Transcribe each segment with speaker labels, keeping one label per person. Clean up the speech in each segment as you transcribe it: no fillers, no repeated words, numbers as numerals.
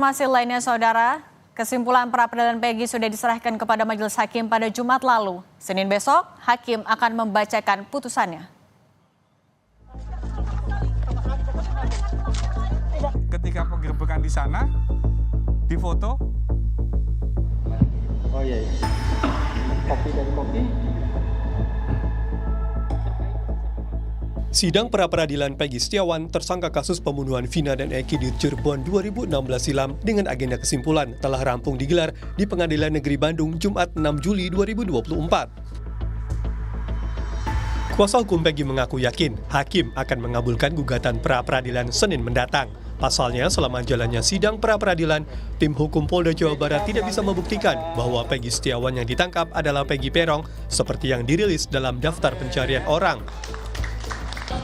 Speaker 1: Masih lainnya, Saudara, kesimpulan pra-peradilan Peggy sudah diserahkan kepada Majelis Hakim pada Jumat lalu. Senin besok, Hakim akan membacakan putusannya.
Speaker 2: Ketika penggerbekan di sana, difoto.
Speaker 3: Oh iya, kopi dari kopi.
Speaker 4: Sidang pra-peradilan Peggy Setiawan tersangka kasus pembunuhan Vina dan Eki di Cirebon 2016 silam dengan agenda kesimpulan telah rampung digelar di Pengadilan Negeri Bandung Jumat 6 Juli 2024. Kuasa hukum Peggy mengaku yakin Hakim akan mengabulkan gugatan pra-peradilan Senin mendatang. Pasalnya, selama jalannya sidang pra-peradilan, tim hukum Polda Jawa Barat tidak bisa membuktikan bahwa Peggy Setiawan yang ditangkap adalah Peggy Peron seperti yang dirilis dalam daftar pencarian orang.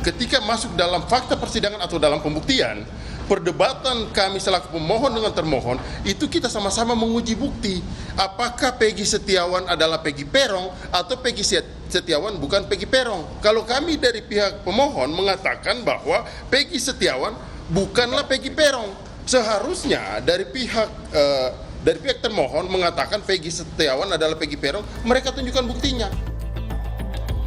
Speaker 5: Ketika masuk dalam fakta persidangan atau dalam pembuktian, perdebatan kami selaku pemohon dengan termohon, itu kita sama-sama menguji bukti. Apakah Peggy Setiawan adalah Peggy Peron atau Peggy Setiawan bukan Peggy Peron. Kalau kami dari pihak pemohon mengatakan bahwa Peggy Setiawan bukanlah Peggy Peron. Seharusnya dari pihak termohon mengatakan Peggy Setiawan adalah Peggy Peron, mereka tunjukkan buktinya.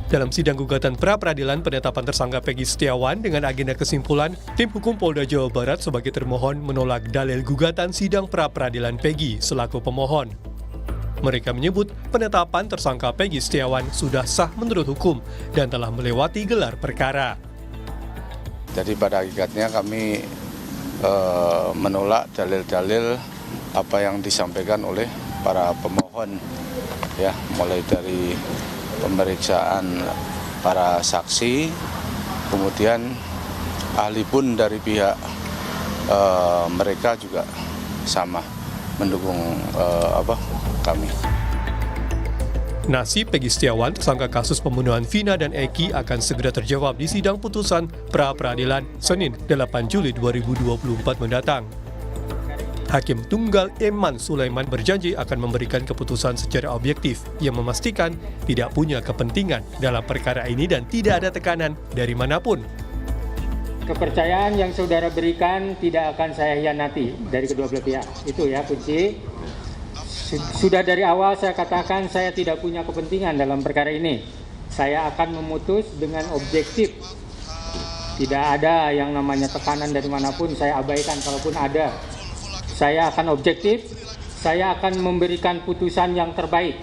Speaker 4: Dalam sidang gugatan pra-peradilan penetapan tersangka Peggy Setiawan dengan agenda kesimpulan, tim hukum Polda Jawa Barat sebagai termohon menolak dalil gugatan sidang pra-peradilan Peggy selaku pemohon. Mereka menyebut penetapan tersangka Peggy Setiawan sudah sah menurut hukum dan telah melewati gelar perkara.
Speaker 6: Jadi pada hakikatnya kami menolak dalil-dalil apa yang disampaikan oleh para pemohon, ya, mulai dari pemeriksaan para saksi, kemudian ahli pun dari pihak mereka juga sama mendukung kami.
Speaker 4: Nasib Peggy Setiawan, tersangka kasus pembunuhan Vina dan Eki akan segera terjawab di sidang putusan pra-peradilan Senin 8 Juli 2024 mendatang. Hakim Tunggal Eman Sulaiman berjanji akan memberikan keputusan secara objektif yang memastikan tidak punya kepentingan dalam perkara ini dan tidak ada tekanan dari manapun.
Speaker 3: Kepercayaan yang saudara berikan tidak akan saya hianati dari kedua belah pihak. Itu ya kunci. Sudah dari awal saya katakan saya tidak punya kepentingan dalam perkara ini. Saya akan memutus dengan objektif. Tidak ada yang namanya tekanan dari manapun, saya abaikan kalaupun ada. Saya akan objektif, saya akan memberikan putusan yang terbaik.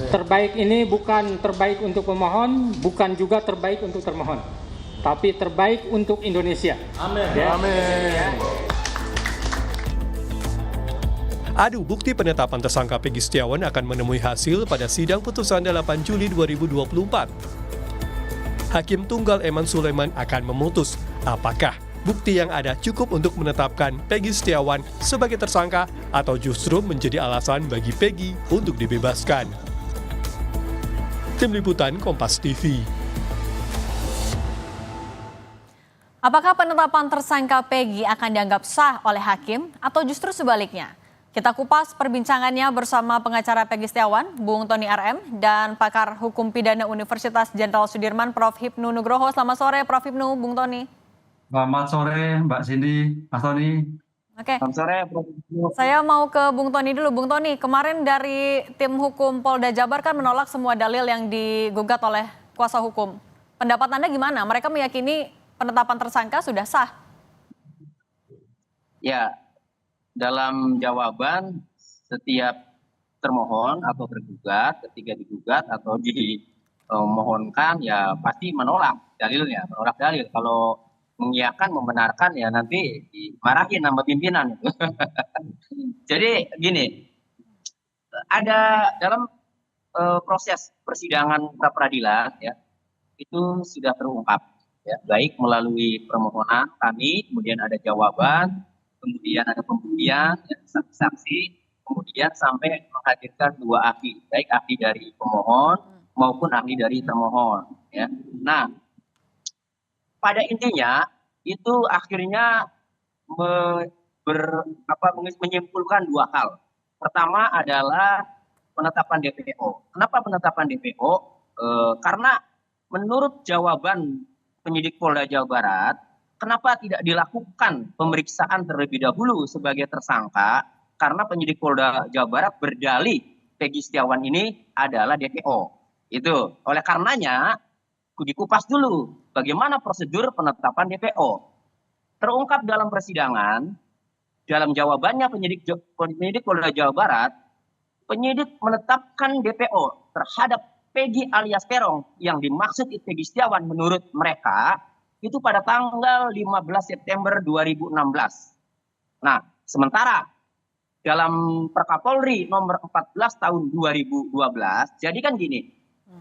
Speaker 3: Terbaik ini bukan terbaik untuk pemohon, bukan juga terbaik untuk termohon, tapi terbaik untuk Indonesia. Amin. Ya. Amin.
Speaker 4: Adu bukti penetapan tersangka Peggy Setiawan akan menemui hasil pada sidang putusan 8 Juli 2024. Hakim Tunggal Eman Sulaiman akan memutus apakah bukti yang ada cukup untuk menetapkan Peggy Setiawan sebagai tersangka atau justru menjadi alasan bagi Peggy untuk dibebaskan. Tim Liputan Kompas TV.
Speaker 1: Apakah penetapan tersangka Peggy akan dianggap sah oleh hakim atau justru sebaliknya? Kita kupas perbincangannya bersama pengacara Peggy Setiawan, Bung Tony RM, dan pakar hukum pidana Universitas Jenderal Sudirman, Prof. Hipnu Nugroho. Selamat sore, Prof. Hipnu, Bung Tony.
Speaker 7: Selamat sore Mbak Cindy, Mas Tony.
Speaker 1: Oke.
Speaker 7: Selamat sore.
Speaker 1: Saya mau ke Bung Tony dulu. Bung Tony, kemarin dari tim hukum Polda Jabar kan menolak semua dalil yang digugat oleh kuasa hukum. Pendapat Anda gimana? Mereka meyakini penetapan tersangka sudah sah.
Speaker 8: Ya, dalam jawaban setiap termohon atau tergugat, ketika digugat atau dimohonkan, ya pasti menolak dalilnya, menolak dalil. Kalau mengiyakan, membenarkan, ya nanti dimarahin sama pimpinan. Jadi gini, ada dalam proses persidangan pra-peradilan, ya, itu sudah terungkap, ya, baik melalui permohonan kami, kemudian ada jawaban, kemudian ada pembuktian, ya, saksi-saksi, kemudian sampai menghadirkan dua ahli, baik ahli dari pemohon maupun ahli dari termohon. Ya. Nah, pada intinya itu akhirnya menyimpulkan dua hal. Pertama adalah penetapan DPO. Kenapa penetapan DPO? Karena menurut jawaban penyidik Polda Jawa Barat, kenapa tidak dilakukan pemeriksaan terlebih dahulu sebagai tersangka? Karena penyidik Polda Jawa Barat berdalih Peggy Setiawan ini adalah DPO. Itu. Oleh karenanya, dikupas dulu bagaimana prosedur penetapan DPO. Terungkap dalam persidangan, dalam jawabannya penyidik Polda Jawa Barat, penyidik menetapkan DPO terhadap Peggy alias Peron yang dimaksud Peggy Setiawan menurut mereka itu pada tanggal 15 September 2016. Nah, sementara dalam Perkapolri nomor 14 tahun 2012, jadi kan gini,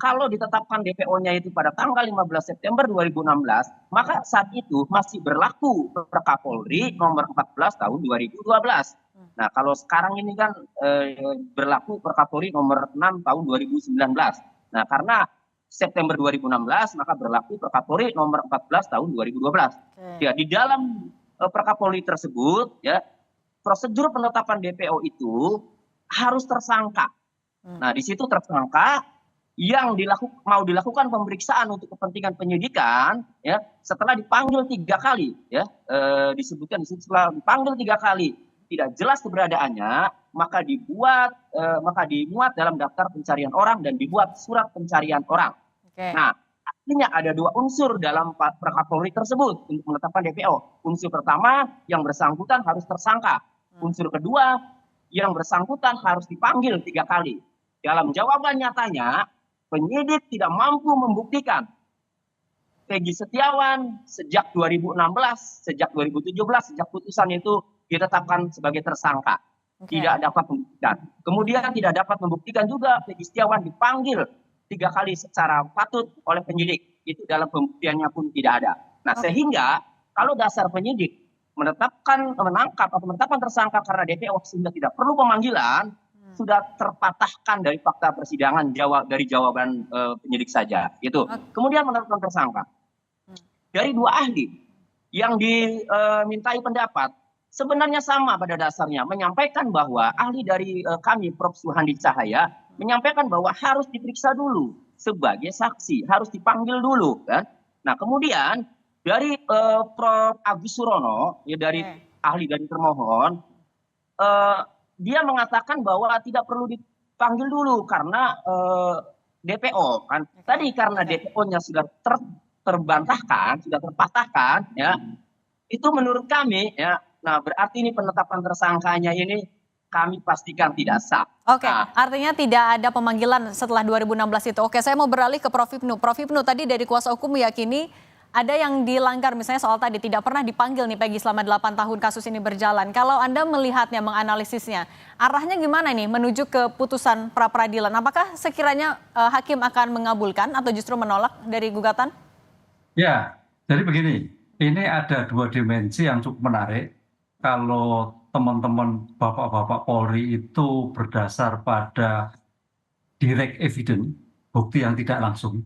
Speaker 8: kalau ditetapkan DPO-nya itu pada tanggal 15 September 2016, maka saat itu masih berlaku Perkapolri nomor 14 tahun 2012. Nah, kalau sekarang ini kan berlaku Perkapolri nomor 6 tahun 2019. Nah, karena September 2016, maka berlaku Perkapolri nomor 14 tahun 2012. Ya, di dalam Perkapolri tersebut, ya, prosedur penetapan DPO itu harus tersangka. Nah, di situ tersangka yang mau dilakukan pemeriksaan untuk kepentingan penyidikan, ya, setelah dipanggil 3 kali, ya, disebutkan di situ setelah dipanggil 3 kali tidak jelas keberadaannya, maka dimuat dalam daftar pencarian orang dan dibuat surat pencarian orang. Nah, artinya ada 2 unsur dalam Perkapolri tersebut untuk menetapkan DPO. Unsur pertama, yang bersangkutan harus tersangka. Unsur kedua, yang bersangkutan harus dipanggil 3 kali. Dalam jawaban nyatanya, penyidik tidak mampu membuktikan Peggy Setiawan sejak 2016, sejak 2017, sejak putusan itu ditetapkan sebagai tersangka. Tidak dapat membuktikan. Kemudian tidak dapat membuktikan juga Peggy Setiawan dipanggil 3 kali secara patut oleh penyidik. Itu dalam pembuktiannya pun tidak ada. Nah, sehingga kalau dasar penyidik menangkap atau menetapkan tersangka karena DPO sehingga tidak perlu pemanggilan, sudah terpatahkan dari fakta persidangan dari jawaban penyidik saja. Gitu. Kemudian menetapkan tersangka. Dari 2 ahli yang dimintai pendapat, sebenarnya sama pada dasarnya, menyampaikan bahwa ahli dari kami, Prof. Suhandi Cahaya, menyampaikan bahwa harus diperiksa dulu sebagai saksi, harus dipanggil dulu. Kan? Nah, kemudian dari Prof. Agus Surono, ya, dari ahli dari termohon, dia mengatakan bahwa tidak perlu dipanggil dulu karena DPO. Kan? Tadi karena DPO-nya sudah terbantahkan, sudah terpatahkan, ya, itu menurut kami, ya, nah berarti ini penetapan tersangkanya ini kami pastikan tidak sah.
Speaker 1: Oke, artinya tidak ada pemanggilan setelah 2016 itu. Oke, saya mau beralih ke Prof. Ibnu. Prof. Ibnu, tadi dari kuasa hukum meyakini ada yang dilanggar, misalnya soal tadi tidak pernah dipanggil nih Peggy selama 8 tahun kasus ini berjalan. Kalau Anda melihatnya, menganalisisnya, arahnya gimana nih menuju ke putusan pra-peradilan? Apakah sekiranya hakim akan mengabulkan atau justru menolak dari gugatan?
Speaker 7: Ya, jadi begini, ini ada 2 dimensi yang cukup menarik. Kalau teman-teman Bapak-Bapak Polri itu berdasar pada direct evidence, bukti yang tidak langsung.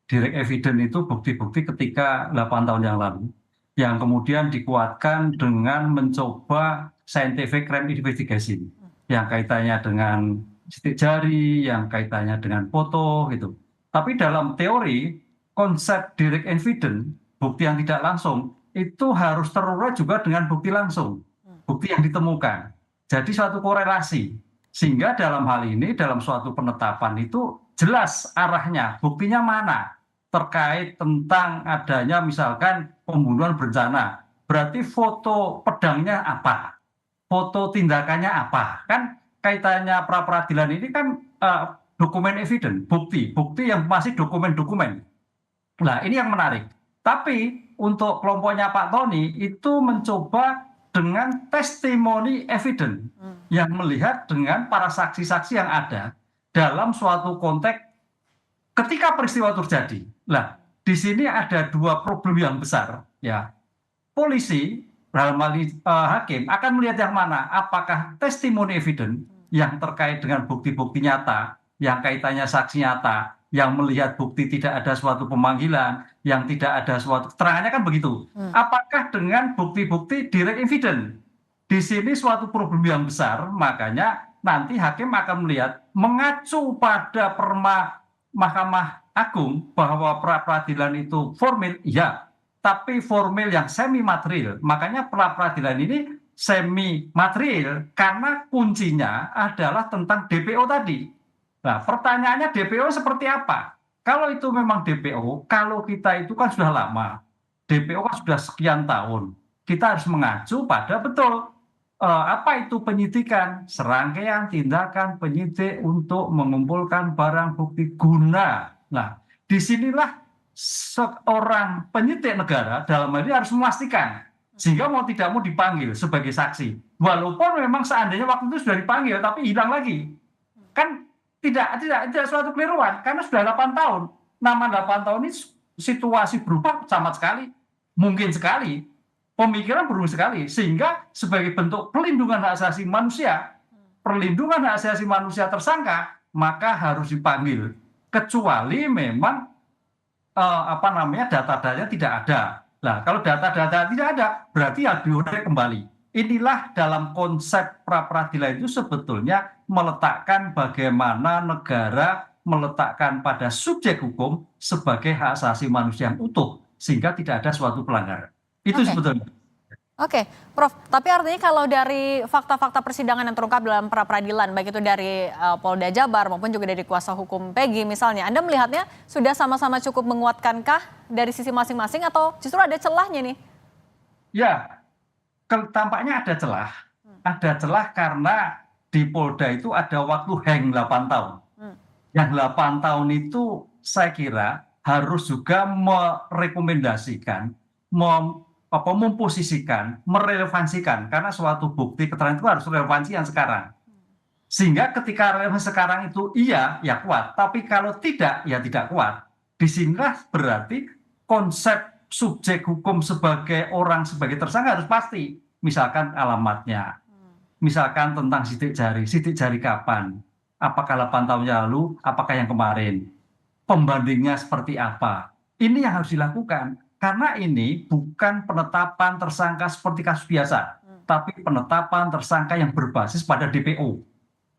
Speaker 7: Direct evidence itu bukti-bukti ketika 8 tahun yang lalu, yang kemudian dikuatkan dengan mencoba scientific crime investigation, yang kaitannya dengan sidik jari, yang kaitannya dengan foto, gitu. Tapi dalam teori, konsep direct evidence, bukti yang tidak langsung, itu harus terurai juga dengan bukti langsung, bukti yang ditemukan. Jadi suatu korelasi, sehingga dalam hal ini, dalam suatu penetapan itu jelas arahnya, buktinya mana, terkait tentang adanya misalkan pembunuhan berencana. Berarti foto pedangnya apa? Foto tindakannya apa? Kan kaitannya pra-peradilan ini kan dokumen evidence, bukti yang masih dokumen-dokumen. Nah, ini yang menarik. Tapi untuk kelompoknya Pak Tony itu mencoba dengan testimoni evidence yang melihat dengan para saksi-saksi yang ada dalam suatu konteks ketika peristiwa terjadi. Nah, di sini ada 2 problem yang besar. Ya, polisi dalam hal ini hakim akan melihat yang mana, apakah testimoni evidence yang terkait dengan bukti-bukti nyata, yang kaitannya saksi nyata, yang melihat bukti tidak ada suatu pemanggilan, yang tidak ada suatu keterangannya kan begitu. Apakah dengan bukti-bukti direct evidence? Di sini suatu problem yang besar, makanya nanti hakim akan melihat mengacu pada Mahkamah Agung bahwa pra-peradilan itu formil, ya, tapi formil yang semi material. Makanya pra peradilan ini semi material karena kuncinya adalah tentang DPO tadi. Nah, pertanyaannya DPO seperti apa? Kalau itu memang DPO, kalau kita itu kan sudah lama, DPO kan sudah sekian tahun, kita harus mengacu pada betul apa itu penyidikan, serangkaian tindakan penyidik untuk mengumpulkan barang bukti guna. Nah, disinilah seorang penyidik negara dalam hal ini harus memastikan sehingga mau tidak mau dipanggil sebagai saksi. Walaupun memang seandainya waktu itu sudah dipanggil tapi hilang lagi. Kan tidak suatu keliruan karena sudah 8 tahun. Nama 8 tahun ini situasi berubah sama sekali. Mungkin sekali. Pemikiran berubah sekali. Sehingga sebagai bentuk pelindungan hak asasi manusia, perlindungan hak asasi manusia tersangka, maka harus dipanggil. Kecuali memang data-datanya tidak ada. Nah, kalau data-data tidak ada, berarti harus diurai kembali. Inilah dalam konsep pra peradilan itu sebetulnya meletakkan bagaimana negara meletakkan pada subjek hukum sebagai hak asasi manusia yang utuh sehingga tidak ada suatu pelanggaran. Itu sebetulnya.
Speaker 1: Oke, Prof. Tapi artinya kalau dari fakta-fakta persidangan yang terungkap dalam pra peradilan, baik itu dari Polda Jabar maupun juga dari kuasa hukum Peggy misalnya, Anda melihatnya sudah sama-sama cukup menguatkankah dari sisi masing-masing atau justru ada celahnya nih?
Speaker 7: Ya, tampaknya ada celah. Ada celah karena di Polda itu ada waktu hang 8 tahun. Yang 8 tahun itu saya kira harus juga merekomendasikan, memposisikan, merelevansikan. Karena suatu bukti keterangan itu harus relevansi yang sekarang. Sehingga ketika relevansi sekarang itu iya, ya kuat. Tapi kalau tidak, ya tidak kuat. Disinilah berarti konsep subjek hukum sebagai orang, sebagai tersangka harus pasti. Misalkan alamatnya. Misalkan tentang sidik jari kapan? Apakah 8 tahun yang lalu, apakah yang kemarin? Pembandingnya seperti apa? Ini yang harus dilakukan. Karena ini bukan penetapan tersangka seperti kasus biasa. Tapi penetapan tersangka yang berbasis pada DPO.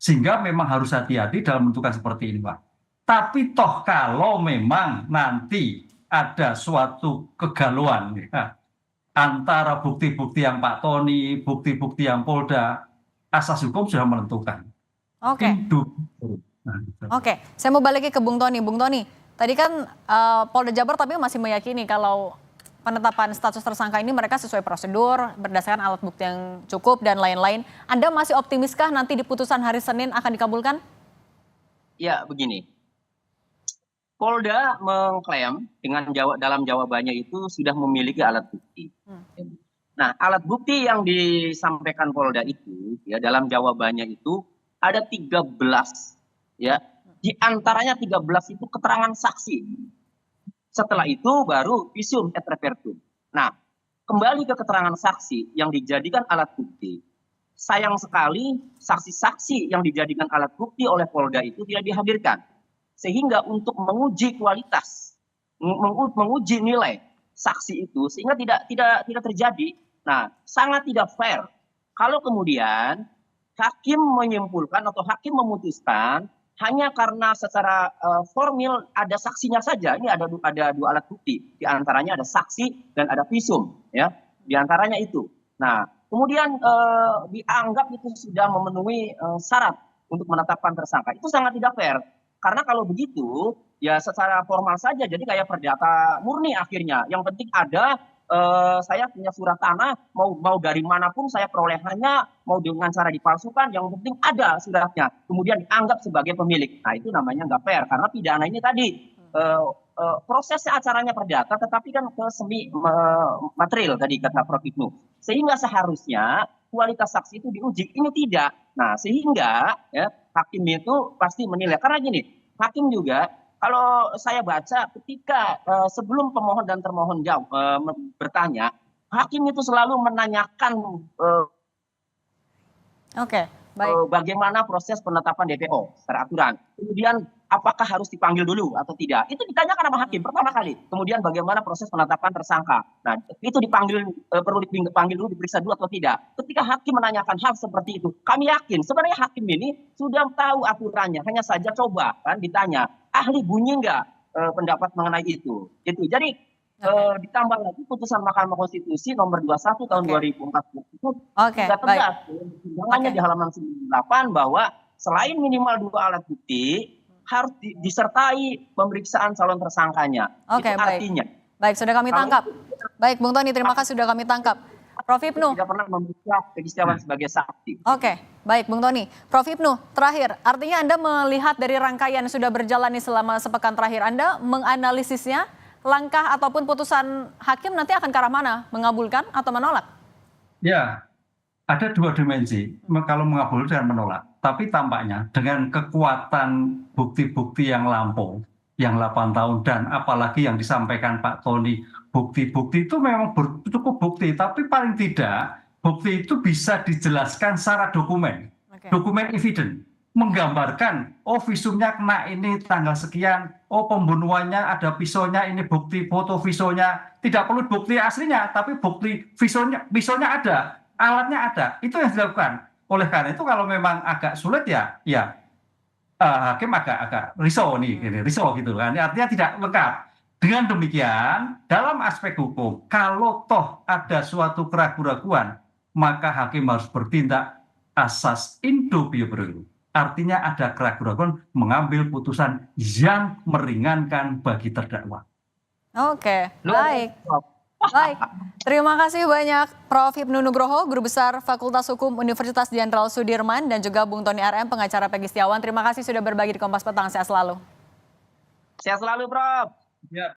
Speaker 7: Sehingga memang harus hati-hati dalam menentukan seperti ini, Pak. Tapi toh kalau memang nanti ada suatu kegalauan ya, antara bukti-bukti yang Pak Tony, bukti-bukti yang Polda, asas hukum sudah menentukan.
Speaker 1: Oke. Oke, saya mau balik ke Bung Tony. Bung Tony, tadi kan Polda Jabar tapi masih meyakini kalau penetapan status tersangka ini mereka sesuai prosedur, berdasarkan alat bukti yang cukup dan lain-lain. Anda masih optimiskah nanti di putusan hari Senin akan dikabulkan?
Speaker 8: Ya, begini. Polda mengklaim dengan dalam jawabannya itu sudah memiliki alat bukti. Nah, alat bukti yang disampaikan Polda itu ya dalam jawabannya itu ada 13 ya. Di antaranya 13 itu keterangan saksi. Setelah itu baru visum et repertum. Nah, kembali ke keterangan saksi yang dijadikan alat bukti. Sayang sekali saksi-saksi yang dijadikan alat bukti oleh Polda itu tidak dihadirkan. Sehingga untuk menguji kualitas, menguji nilai saksi itu sehingga tidak terjadi. Nah, sangat tidak fair kalau kemudian hakim menyimpulkan atau hakim memutuskan hanya karena secara formil ada saksinya saja. Ini ada dua alat bukti, di antaranya ada saksi dan ada visum, ya, di antaranya itu. Nah, kemudian dianggap itu sudah memenuhi syarat untuk menetapkan tersangka. Itu sangat tidak fair. Karena kalau begitu, ya secara formal saja, jadi kayak perdata murni akhirnya. Yang penting ada, saya punya surat tanah, mau dari manapun saya perolehannya, mau dengan cara dipalsukan, yang penting ada suratnya. Kemudian dianggap sebagai pemilik. Nah, itu namanya nggak fair. Karena pidana ini tadi, prosesnya acaranya perdata, tetapi kan ke semi material tadi kata Prof. Ibnu. Sehingga seharusnya kualitas saksi itu diuji. Ini tidak. Nah, sehingga ya, hakim itu pasti menilai. Karena gini, hakim juga kalau saya baca ketika sebelum pemohon dan termohon bertanya, hakim itu selalu menanyakan bagaimana proses penetapan DPO secara aturan. Kemudian apakah harus dipanggil dulu atau tidak? Itu ditanyakan sama hakim pertama kali. Kemudian bagaimana proses penetapan tersangka. Nah, itu perlu dipanggil dulu, diperiksa dulu atau tidak. Ketika hakim menanyakan hal seperti itu, kami yakin sebenarnya hakim ini sudah tahu aturannya. Hanya saja coba kan ditanya, ahli bunyi nggak pendapat mengenai itu. Jadi Ditambah lagi putusan Mahkamah Konstitusi nomor 21 tahun 2014 itu
Speaker 1: Oke,
Speaker 8: sudah
Speaker 1: baik.
Speaker 8: tegas pertimbangannya
Speaker 1: Oke.
Speaker 8: di halaman 98 bahwa selain minimal 2 alat bukti harus disertai pemeriksaan calon tersangkanya.
Speaker 1: Oke,
Speaker 8: Itu
Speaker 1: baik.
Speaker 8: artinya
Speaker 1: Baik, sudah kami
Speaker 8: Kalau-
Speaker 1: tangkap. Baik, Bung Tony, terima kasih sudah kami tangkap. Prof. Hipnu.
Speaker 8: tidak pernah memeriksa Peggy Setiawan sebagai saksi.
Speaker 1: Oke, baik Bung Tony. Prof. Hipnu, terakhir, artinya Anda melihat dari rangkaian yang sudah berjalan nih selama sepekan terakhir, Anda menganalisisnya, langkah ataupun putusan hakim nanti akan ke arah mana? Mengabulkan atau menolak?
Speaker 7: Ya, ada dua dimensi kalau mengabulkan dan menolak. Tapi tampaknya dengan kekuatan bukti-bukti yang lampau, yang 8 tahun, dan apalagi yang disampaikan Pak Tony, bukti-bukti itu memang cukup bukti, tapi paling tidak bukti itu bisa dijelaskan secara dokumen,
Speaker 1: Oke.
Speaker 7: dokumen evidence, menggambarkan, oh visumnya kena ini tanggal sekian, oh pembunuhannya ada pisaunya, ini bukti foto pisaunya, tidak perlu bukti aslinya, tapi bukti pisaunya ada, alatnya ada, itu yang dilakukan. Oleh karena itu kalau memang agak sulit ya hakim agak risau risau gitu kan, artinya tidak lengkap. Dengan demikian, dalam aspek hukum, kalau toh ada suatu keraguan-keraguan, maka hakim harus bertindak asas indubio pro. Artinya ada keraguan-keraguan mengambil putusan yang meringankan bagi terdakwa.
Speaker 1: Oke, baik. Baik, terima kasih banyak Prof. Hipnu Nugroho, Guru Besar Fakultas Hukum Universitas Jenderal Sudirman, dan juga Bung Tony RM, pengacara Peggy Setiawan. Terima kasih sudah berbagi di Kompas Petang. Sehat selalu.
Speaker 8: Sehat selalu, Prof.
Speaker 7: Ya.